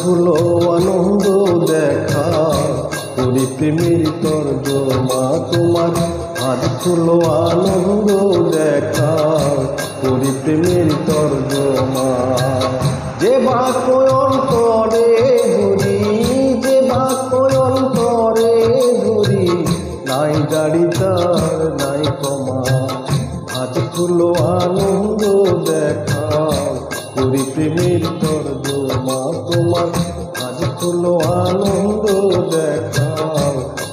খুলো আনন্দ দেখা করি প্রেমের তর্জমা তোমার। আজ খুলো আনন্দ দেখা করি প্রেমের তর্জমা। যে বাক্য অন্তরে ধরি, যে বাক্য অন্তরে ধরি, নাই দাড়ি তার নাই কমা। আজ খুলো আনন্দ দেখা করি প্রেমের তর্জমা তোমার। আজ খুলো আনন্দ দেখা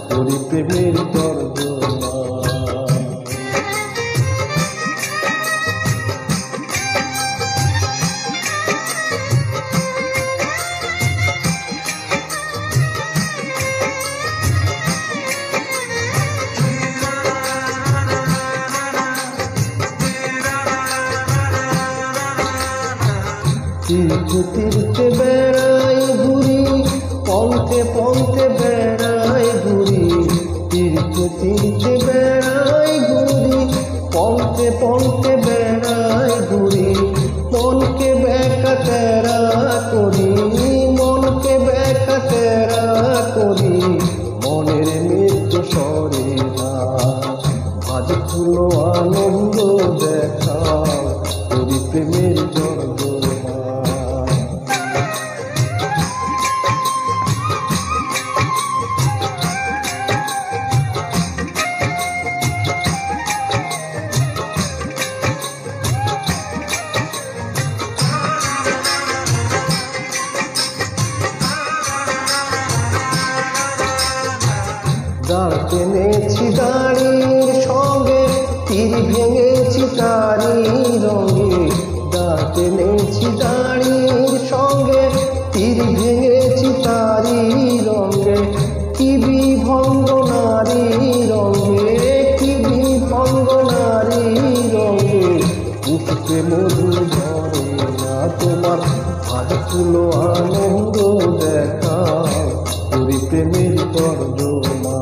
করি প্রেমের তর্জমা। তীর্থে তীর্থে বেড়াই ঘুরি, পন্থে পন্থে বেড়াই ঘুরি। তীর্থে তীর্থে বেড়াই ঘুরি, পন্থে পন্থে বেড়াই ঘুরি। মনকে ব্যাকা তেরা করি, মনকে ব্যাকা তেরা করি। মনের মৃত্যু সরে না। আজ খুলো আনন্দ দেখা করি প্রেমের তর্জমা। দাঁড় টেনেছি দাড়ির সঙ্গে, তীর ভেঙেছি তারি রঙে। দাঁড় টেনেছি দাড়ির সঙ্গে, তীর ভেঙেছি তারি রঙে। কি বিভঙ্গ নারী রঙে, কি বিভঙ্গ নারী রঙে। উঠতে মধু ধরে না তোমার। আজ খুলো আনন্দ দেখা করি প্রেমের তর্জমা।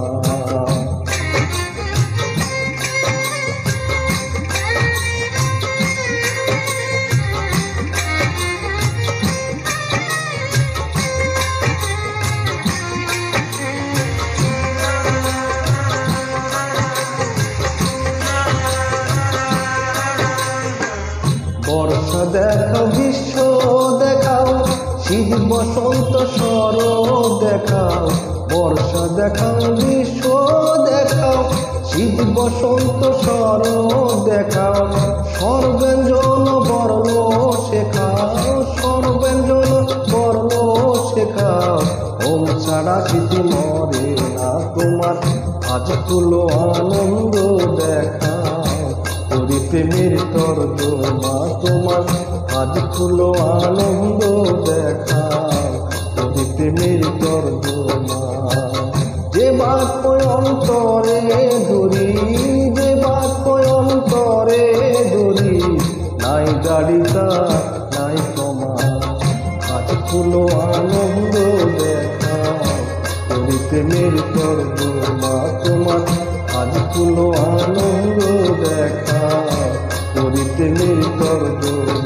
বর্ষা দেখাও, গ্রীষ্ম দেখাও, শীত বসন্ত শরৎ দেখাও। বর্ষা দেখাও, গ্রীষ্ম দেখাও, শীত বসন্ত শরৎ দেখাও। স্বরব্যঞ্জন বর্ণ শেখাও, স্বরব্যঞ্জন বর্ণ শেখাও। ওম ছাড়া স্মৃতি মরে না তোমার। আজ খুলো আনন্দ দেখা করি প্রেমের তর্জমা তোমার। আজ খুলো আনন্দ দেখা করি প্রেমের তর্জমা। যে বাক্য অন্তরে ধরি, যে বাক্য অন্তরে ধরি, নাই গাড়িটা নাই কমা। আজ খুলো আনন্দ দেখা করি প্রেমের তর্জমা তোমার। আজ খুলো আনন্দ দেখা করি প্রেমের তর্জমা।